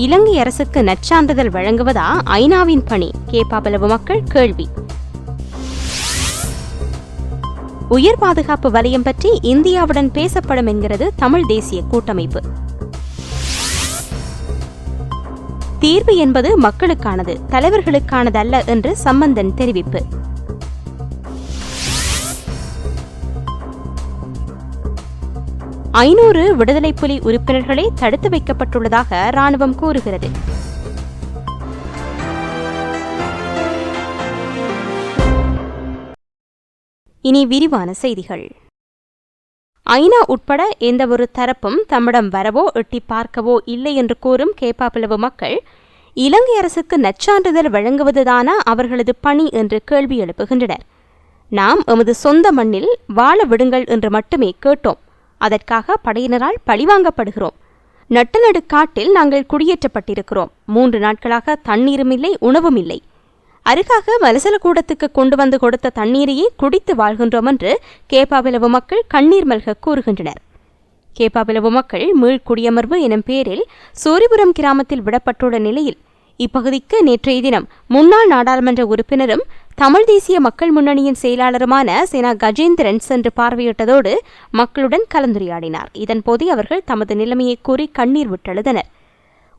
இலங்கை அரசுக்கு நற்சான்றிதழ் வழங்குவதா ஐநாவின் பணி? கேப்பாபிலவு மக்கள் கேள்வி. உயர் பாதுகாப்பு வலயம் பற்றி இந்தியாவுடன் பேசப்படும் என்கிறது தமிழ் தேசிய கூட்டமைப்பு. தீர்வு என்பது மக்களுக்கானது, தலைவர்களுக்கானதல்ல என்று சம்பந்தன் தெரிவிப்பு. ஐநூறு விடுதலை புலி உறுப்பினர்களே தடுத்து வைக்கப்பட்டுள்ளதாக ராணுவம் கூறுகிறது. இனி விரிவான செய்திகள். ஐநா உட்பட எந்தவொரு தரப்பும் தம்மிடம் வரவோ எட்டி பார்க்கவோ இல்லை என்று கூறும் கேப்பாபிலவு மக்கள் இலங்கை அரசுக்கு நற்சான்றிதழ் வழங்குவதுதானா அவர்களது பணி என்று கேள்வி எழுப்புகின்றனர். நாம் எமது சொந்த மண்ணில் வாழ விடுங்கள் என்று மட்டுமே கேட்டோம். அதற்காக படையினரால் பழிவாங்கப்படுகிறோம். நட்டநடு காட்டில் நாங்கள் குடியேற்றப்பட்டிருக்கிறோம். 3 நாட்களாக தண்ணீரும் இல்லை, உணவும் இல்லை. அருகாக மலசலக்கூடத்துக்கு கொண்டு வந்து கொடுத்த தண்ணீரையே குடித்து வாழ்கின்றோம் என்று கேப்பாபிலவு மக்கள் கண்ணீர் மல்க கூறுகின்றனர். கேப்பாபிலவு மக்கள் மீள் குடியமர்வு எனும் பேரில் சூரிபுரம் கிராமத்தில் விடப்பட்டுள்ள நிலையில் இப்பகுதிக்கு நேற்றைய தினம் முன்னாள் நாடாளுமன்ற உறுப்பினரும் தமிழ் தேசிய மக்கள் முன்னணியின் செயலாளருமான சேனா கஜேந்திரன் சென்று பார்வையிட்டதோடு மக்களுடன் கலந்துரையாடினார். இதன்போது அவர்கள் தமது நிலைமையை கூறி கண்ணீர் விட்டெழுதனர்.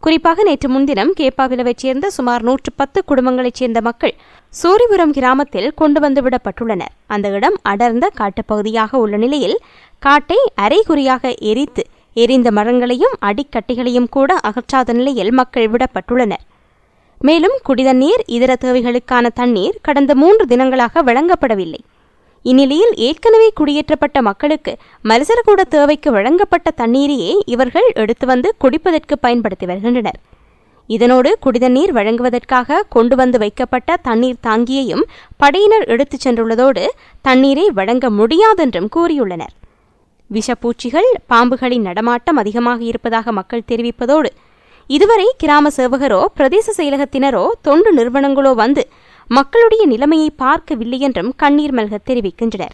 குறிப்பாக நேற்று முன்தினம் கேப்பாபிலவைச் சேர்ந்த சுமார் 110 குடும்பங்களைச் சேர்ந்த மக்கள் சூரிபுரம் கிராமத்தில் கொண்டு வந்து விடப்பட்டுள்ளனர். அந்த இடம் அடர்ந்த காட்டுப்பகுதியாக உள்ள நிலையில் காட்டை அரைகுறையாக எரிந்த மரங்களையும் அடிக்கட்டிகளையும் கூட அகற்றாத நிலையில் மக்கள் விடப்பட்டுள்ளனர். மேலும் குடிதண்ணீர், இதர தேவைகளுக்கான தண்ணீர் கடந்த 3 தினங்களாக வழங்கப்படவில்லை. இந்நிலையில் ஏற்கனவே குடியேற்றப்பட்ட மக்களுக்கு மலசலக்கூட தேவைக்கு வழங்கப்பட்ட தண்ணீரையே இவர்கள் எடுத்து வந்து குடிப்பதற்கு பயன்படுத்தி வருகின்றனர். இதனோடு குடிதண்ணீர் வழங்குவதற்காக கொண்டு வந்து வைக்கப்பட்ட தண்ணீர் தாங்கியையும் படையினர் எடுத்துச் சென்றுள்ளதோடு தண்ணீரை வழங்க முடியாதென்றும் கூறியுள்ளனர். விஷப்பூச்சிகள், பாம்புகளின் நடமாட்டம் அதிகமாக இருப்பதாக மக்கள் தெரிவிப்பதோடு இதுவரை கிராம சேவகரோ பிரதேச செயலகத்தினரோ தொண்டு நிறுவனங்களோ வந்து மக்களுடைய நிலைமையை பார்க்கவில்லை என்றும் கண்ணீர் மல்க தெரிவிக்கின்றனர்.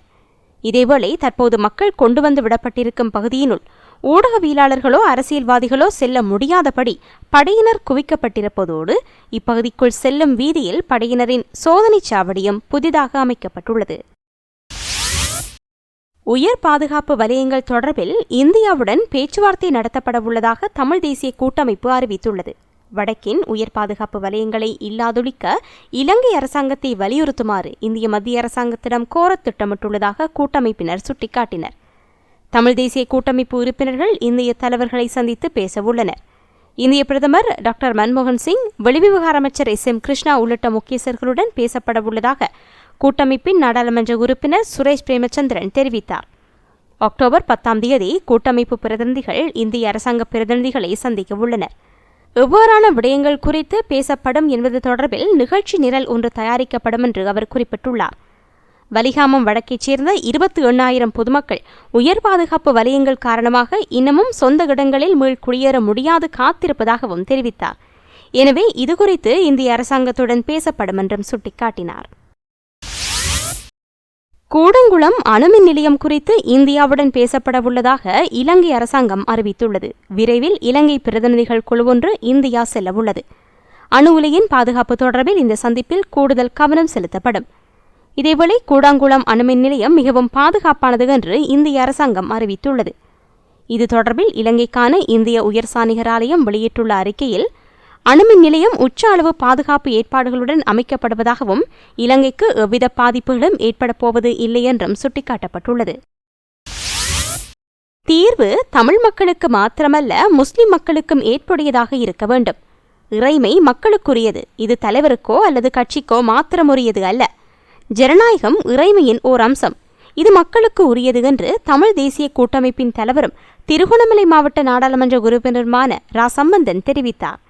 இதேவேளை தற்போது மக்கள் கொண்டு வந்து விடப்பட்டிருக்கும் பகுதியினுள் ஊடகவியலாளர்களோ அரசியல்வாதிகளோ செல்ல முடியாதபடி படையினர் குவிக்கப்பட்டிருப்பதோடு இப்பகுதிக்குள் செல்லும் வீதியில் படையினரின் சோதனைச் சாவடியும் புதிதாக அமைக்கப்பட்டுள்ளது. உயர் பாதுகாப்பு வலயங்கள் தொடர்பில் இந்தியாவுடன் பேச்சுவார்த்தை நடத்தப்படவுள்ளதாக தமிழ் தேசிய கூட்டமைப்பு அறிவித்துள்ளது. வடக்கின் உயர் பாதுகாப்பு வலயங்களை இல்லாதொழிக்க இலங்கை அரசாங்கத்தை வலியுறுத்துமாறு இந்திய மத்திய அரசாங்கத்திடம் கோரத் திட்டமிட்டுள்ளதாக கூட்டமைப்பினர் சுட்டிக்காட்டினர். தமிழ் தேசிய கூட்டமைப்பு உறுப்பினர்கள் இந்திய தலைவர்களை சந்தித்து பேசவுள்ளனர். இந்திய பிரதமர் டாக்டர் மன்மோகன் சிங், வெளிவிவகார அமைச்சர் SM கிருஷ்ணா உள்ளிட்ட முக்கியஸ்தர்களுடன் பேசப்படவுள்ளதாக கூட்டமைப்பின் நாடாளுமன்ற உறுப்பினர் சுரேஷ் பிரேமச்சந்திரன் தெரிவித்தார். அக்டோபர் 10 கூட்டமைப்பு பிரதிநிதிகள் இந்திய அரசாங்க பிரதிநிதிகளை சந்திக்க உள்ளனர். எவ்வாறான விடயங்கள் குறித்து பேசப்படும் என்பது தொடர்பில் நிகழ்ச்சி நிரல் ஒன்று தயாரிக்கப்படும் என்று அவர் குறிப்பிட்டுள்ளார். வலிகாமம் வடக்கைச் சேர்ந்த 28,000 பொதுமக்கள் உயர் பாதுகாப்பு வலயங்கள் காரணமாக இன்னமும் சொந்த இடங்களில் மீள் குடியேற முடியாது காத்திருப்பதாகவும் தெரிவித்தார். எனவே இதுகுறித்து இந்திய அரசாங்கத்துடன் பேசப்படும் என்றும் சுட்டிக்காட்டினார். கூடங்குளம் அணுமின் நிலையம் குறித்து இந்தியாவுடன் பேசப்படவுள்ளதாக இலங்கை அரசாங்கம் அறிவித்துள்ளது. விரைவில் இலங்கை பிரதிநிதிகள் குழுவொன்று இந்தியா செல்லவுள்ளது. அணு உலையின் பாதுகாப்பு தொடர்பில் இந்த சந்திப்பில் கூடுதல் கவனம் செலுத்தப்படும். இதேவேளை கூடாங்குளம் அணுமின் நிலையம் மிகவும் பாதுகாப்பானது என்று இந்திய அரசாங்கம் அறிவித்துள்ளது. இது தொடர்பில் இலங்கைக்கான இந்திய உயர்சாணிகர் ஆலயம் வெளியிட்டுள்ள அறிக்கையில் அணுமின் நிலையம் உச்ச அளவு பாதுகாப்பு ஏற்பாடுகளுடன் அமைக்கப்படுவதாகவும் இலங்கைக்கு எவ்வித பாதிப்புகளும் ஏற்படப் போவது இல்லை என்றும் சுட்டிக்காட்டப்பட்டுள்ளது. தீர்வு தமிழ் மக்களுக்கு மாத்திரமல்ல, முஸ்லிம் மக்களுக்கும் ஏற்புடையதாக இருக்க வேண்டும். இறைமை மக்களுக்குரியது. இது தலைவருக்கோ அல்லது கட்சிக்கோ மாத்திரமுரியது அல்ல. ஜனநாயகம் இறைமையின் ஓர் அம்சம். இது மக்களுக்கு உரியது என்று தமிழ் தேசிய கூட்டமைப்பின் தலைவரும் திருகோணமலை மாவட்ட நாடாளுமன்ற உறுப்பினருமான ரா சம்பந்தன் தெரிவித்தார்.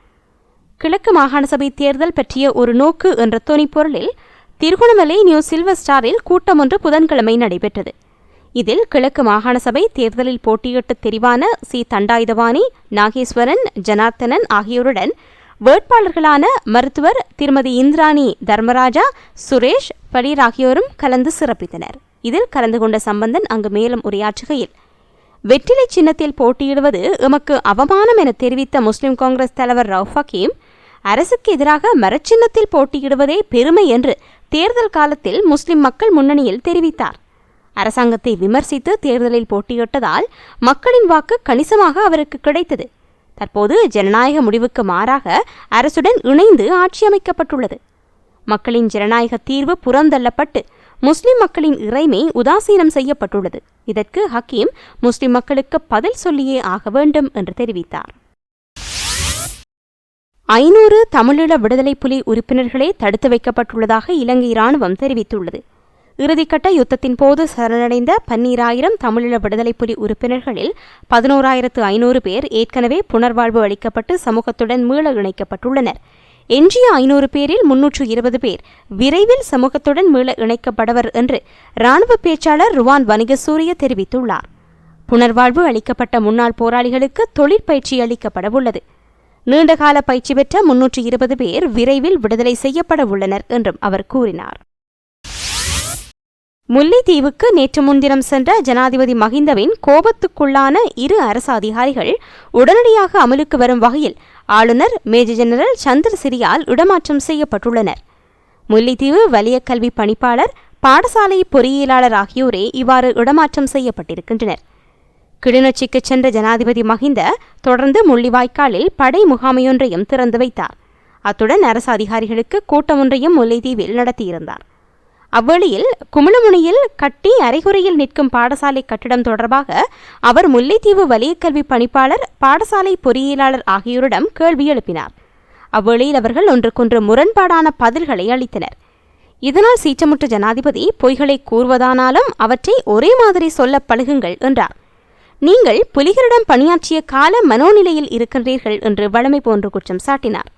கிழக்கு மாகாண சபை தேர்தல் பற்றிய ஒரு நோக்கு என்ற தொனிப்பொருளில் திருகோணமலை நியூ சில்வர் ஸ்டாரில் கூட்டம் ஒன்று புதன்கிழமை நடைபெற்றது. இதில் கிழக்கு மாகாண சபை தேர்தலில் போட்டியிட்டு தெரிவான சி தண்டாயுதவாணி, நாகேஸ்வரன், ஜனார்த்தனன் ஆகியோருடன் வேட்பாளர்களான மருத்துவர் திருமதி இந்திராணி தர்மராஜா, சுரேஷ் பலீர் ஆகியோரும் கலந்து சிறப்பித்தனர். இதில் கலந்து கொண்ட சம்பந்தன் அங்கு மேலும் உரையாற்றுகையில், வெற்றிலை சின்னத்தில் போட்டியிடுவது எமக்கு அவமானம் என தெரிவித்த முஸ்லிம் காங்கிரஸ் தலைவர் ரவுஃப் ஹக்கீம், அரசுக்கு எதிராக மரச்சின்னத்தில் போட்டியிடுவதே பெருமை என்று தேர்தல் காலத்தில் முஸ்லிம் மக்கள் முன்னணியில் தெரிவித்தார். அரசாங்கத்தை விமர்சித்து தேர்தலில் போட்டியிட்டதால் மக்களின் வாக்கு கணிசமாக அவருக்கு கிடைத்தது. தற்போது ஜனநாயக முடிவுக்கு மாறாக அரசுடன் இணைந்து ஆட்சி அமைக்கப்பட்டுள்ளது. மக்களின் ஜனநாயக தீர்வு புறந்தள்ளப்பட்டு முஸ்லிம் மக்களின் இறைமை உதாசீனம் செய்யப்பட்டுள்ளது. இதற்கு ஹக்கீம் முஸ்லிம் மக்களுக்கு பதில் சொல்லியே ஆக வேண்டும் என்று தெரிவித்தார். 500 தமிழீழ விடுதலை புலி உறுப்பினர்களே தடுத்து வைக்கப்பட்டுள்ளதாக இலங்கை இராணுவம் தெரிவித்துள்ளது. இறுதிக்கட்ட யுத்தத்தின் போது சரணடைந்த 12,000 தமிழீழ விடுதலை புலி உறுப்பினர்களில் 11,500 பேர் ஏற்கனவே புனர்வாழ்வு அளிக்கப்பட்டு சமூகத்துடன் மீள இணைக்கப்பட்டுள்ளனர். எஞ்சிய 500 பேரில் 320 பேர் விரைவில் சமூகத்துடன் மீள இணைக்கப்படுவர் என்று இராணுவ பேச்சாளர் ருவான் வணிகசூரிய தெரிவித்துள்ளார். புனர்வாழ்வு அளிக்கப்பட்ட முன்னாள் போராளிகளுக்கு தொழிற்பயிற்சி அளிக்கப்படவுள்ளது. நீண்டகால பயிற்சி பெற்ற 320 பேர் விரைவில் விடுதலை செய்யப்பட உள்ளனர் என்றும் அவர் கூறினார். முல்லைத்தீவுக்கு நேற்று முன்தினம் சென்ற ஜனாதிபதி மஹிந்தவின் கோபத்துக்குள்ளான 2 அரசு அதிகாரிகள் உடனடியாக அமலுக்கு வரும் வகையில் ஆளுநர் மேஜர் ஜெனரல் சந்திரசிறியால் இடமாற்றம் செய்யப்பட்டுள்ளனர். முல்லைத்தீவு வலய கல்வி பணிப்பாளர், பாடசாலை பொறியியலாளர் ஆகியோரே இவ்வாறு இடமாற்றம் செய்யப்பட்டிருக்கின்றனர். கிளிநொச்சிக்கு சென்ற ஜனாதிபதி மஹிந்த தொடர்ந்து முள்ளிவாய்க்காலில் படை முகாமையொன்றையும் திறந்து வைத்தார். அத்துடன் அரசு அதிகாரிகளுக்கு கூட்டம் ஒன்றையும் முல்லைத்தீவில் நடத்தியிருந்தார். அவ்வேளையில் குமுளமுனையில் கட்டி அரைகுறையில் நிற்கும் பாடசாலை கட்டிடம் தொடர்பாக அவர் முல்லைத்தீவு வலயக்கல்வி பணிப்பாளர், பாடசாலை பொறியியலாளர் ஆகியோரிடம் கேள்வி எழுப்பினார். அவ்வேளையில் அவர்கள் ஒன்றுக்கொன்று முரண்பாடான பதில்களை அளித்தனர். இதனால் சீற்றமுற்ற ஜனாதிபதி பொய்களை கூறுவதானாலும் அவற்றை ஒரே மாதிரி சொல்ல பழகுங்கள் என்றார். நீங்கள் புலிகளிடம் பணியாற்றிய கால மனோநிலையில் இருக்கின்றீர்கள் என்று வழமை போன்று குற்றம் சாட்டினார்.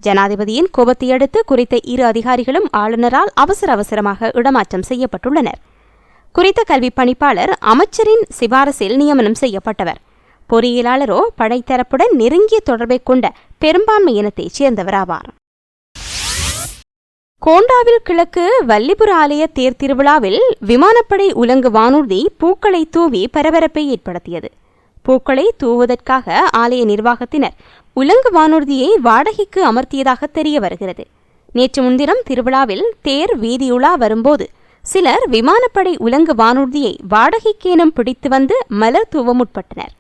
ஜனாதிபதியின் கோபத்தை அடுத்து குறித்த 2 அதிகாரிகளும் ஆளுநரால் அவசரமாக இடமாற்றம் செய்யப்பட்டுள்ளனர். குறித்த கல்வி பணிப்பாளர் அமைச்சரின் சிபாரசில் நியமனம் செய்யப்பட்டவர். பொறியியலாளரோ படைத்தரப்புடன் நெருங்கிய தொடர்பை கொண்ட பெரும்பான்மை இனத்தைச் சேர்ந்தவராவார். கோண்டாவில் கிழக்கு வல்லிபுர ஆலய தேர் திருவிழாவில் விமானப்படை உலங்கு வானூர்தி பூக்களை தூவி பரபரப்பை ஏற்படுத்தியது. பூக்களை தூவுவதற்காக ஆலய நிர்வாகத்தினர் உலங்கு வானூர்தியை வாடகைக்கு அமர்த்தியதாக தெரிய வருகிறது. நேற்று முன்தினம் திருவிழாவில் தேர் வீதியுலா வரும்போது சிலர் விமானப்படை உலங்கு வானூர்தியை வாடகைக்கேனும் பிடித்து வந்து மலர் தூவ முற்பட்டனர்.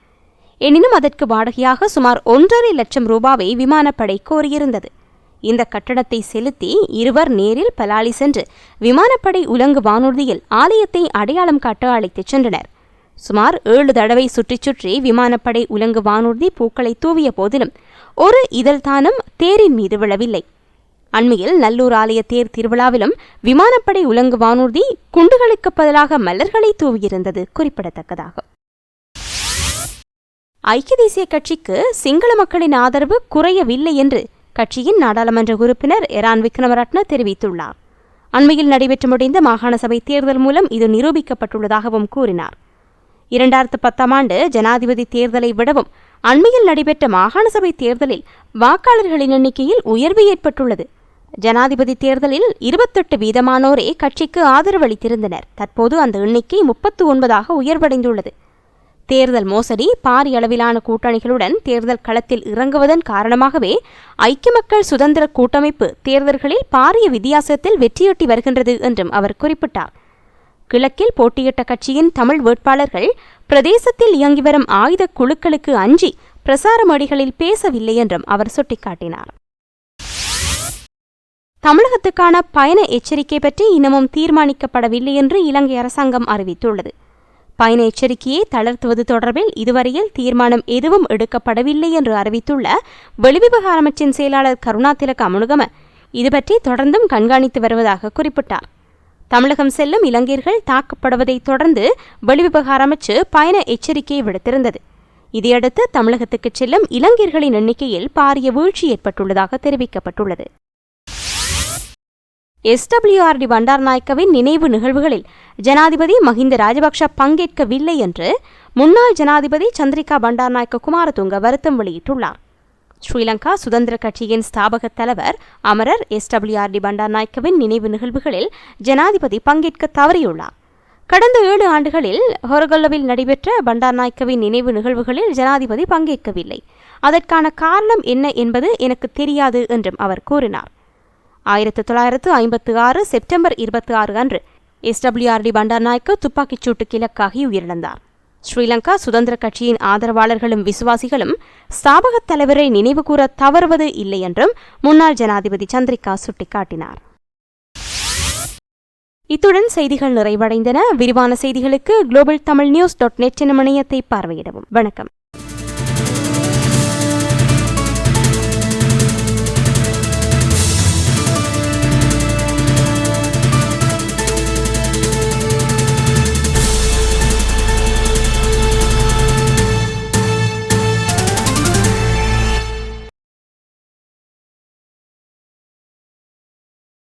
எனினும் அதற்கு வாடகையாக சுமார் 1.5 லட்சம் ரூபாவை விமானப்படை கோரியிருந்தது. இந்த கட்டணத்தை செலுத்தி இருவர் நேரில் பலாலி சென்று விமானப்படை உலங்கு வானூர்தியில் ஆலயத்தை அடையாளம் காட்ட அழைத்துச் சென்றனர். சுமார் 7 தடவை சுற்றி விமானப்படை உலங்கு வானூர்தி பூக்களை தூவிய போதிலும் ஒரு இதழ்தானும் தேரின் மீது விழவில்லை. அண்மையில் நல்லூர் ஆலய தேர் திருவிழாவிலும் விமானப்படை உலங்கு வானூர்தி குண்டுகளுக்கு பதிலாக மலர்களை தூவியிருந்தது குறிப்பிடத்தக்கதாகும். ஐக்கிய தேசிய கட்சிக்கு சிங்கள மக்களின் ஆதரவு குறையவில்லை என்று கட்சியின் நாடாளுமன்ற உறுப்பினர் எரான் விக்ரமரட்ன தெரிவித்துள்ளார். அண்மையில் நடைபெற்று முடிந்த மாகாண சபை தேர்தல் மூலம் இது நிரூபிக்கப்பட்டுள்ளதாகவும் கூறினார். 2010ஆம் ஆண்டு ஜனாதிபதி தேர்தலை விடவும் அண்மையில் நடைபெற்ற மாகாண சபை தேர்தலில் வாக்காளர்களின் எண்ணிக்கையில் உயர்வு ஏற்பட்டுள்ளது. ஜனாதிபதி தேர்தலில் 28% கட்சிக்கு ஆதரவளித்திருந்தனர். தற்போது அந்த எண்ணிக்கை 39 உயர்வடைந்துள்ளது. தேர்தல் மோசடி, பாரிய அளவிலான கூட்டணிகளுடன் தேர்தல் களத்தில் இறங்குவதன் காரணமாகவே ஐக்கிய மக்கள் சுதந்திர கூட்டமைப்பு தேர்தல்களில் பாரிய வித்தியாசத்தில் வெற்றியீட்டி வருகின்றது என்றும் அவர் குறிப்பிட்டார். கிழக்கில் போட்டியிட்ட கட்சியின் தமிழ் வேட்பாளர்கள் பிரதேசத்தில் இயங்கி வரும் ஆயுத குழுக்களுக்கு அஞ்சி பிரசார மேடைகளில் பேசவில்லை என்றும் அவர் சுட்டிக்காட்டினார். தமிழகத்துக்கான பயண எச்சரிக்கை பற்றி இன்னமும் தீர்மானிக்கப்படவில்லை என்று இலங்கை அரசாங்கம் அறிவித்துள்ளது. பயண எச்சரிக்கையை தளர்த்துவது தொடர்பில் இதுவரையில் தீர்மானம் எதுவும் எடுக்கப்படவில்லை என்று அறிவித்துள்ள வெளிவிவகார அமைச்சின் செயலாளர் கருணாதிலக அமுனுகம இதுபற்றி தொடர்ந்தும் கண்காணித்து வருவதாக குறிப்பிட்டார். தமிழகம் செல்லும் இலங்கையர்கள் தாக்கப்படுவதை தொடர்ந்து வெளிவிவகார அமைச்சு பயண எச்சரிக்கையை விடுத்திருந்தது. இதையடுத்து தமிழகத்துக்கு செல்லும் இலங்கையர்களின் எண்ணிக்கையில் பாரிய வீழ்ச்சி ஏற்பட்டுள்ளதாக தெரிவிக்கப்பட்டுள்ளது. SWRD பண்டாரநாயக்கவின் நினைவு நிகழ்வுகளில் ஜனாதிபதி மஹிந்த ராஜபக்ஷ பங்கேற்கவில்லை என்று முன்னாள் ஜனாதிபதி சந்திரிகா பண்டாரநாயக்க குமாரதுங்க வருத்தம் வெளியிட்டுள்ளார். ஸ்ரீலங்கா சுதந்திர கட்சியின் ஸ்தாபக தலைவர் அமரர் SWRD பண்டாரநாயக்கவின் நினைவு நிகழ்வுகளில் ஜனாதிபதி பங்கேற்க தவறியுள்ளார். கடந்த 7 ஆண்டுகளில் ஹொரகொல்லவில் நடைபெற்ற பண்டார்நாயக்கவின் நினைவு நிகழ்வுகளில் ஜனாதிபதி பங்கேற்கவில்லை. அதற்கான காரணம் என்ன என்பது எனக்கு தெரியாது என்றும் அவர் கூறினார். 1956 செப்டம்பர் 26 அன்று SWRD பண்டார்நாயக்க துப்பாக்கிச் சூட்டுக்கு இலக்காகி உயிரிழந்தார். ஸ்ரீலங்கா சுதந்திர கட்சியின் ஆதரவாளர்களும் விசுவாசிகளும் ஸ்தாபகத் தலைவரை நினைவுகூர தவறுவது இல்லை என்றும் முன்னாள் ஜனாதிபதி சந்திரிகா சுட்டிக்காட்டினார். இத்துடன் செய்திகள் நிறைவடைந்தன. விரிவான செய்திகளுக்கு globaltamilnews.net எனும் இணையத்தை பார்வையிடவும். வணக்கம்.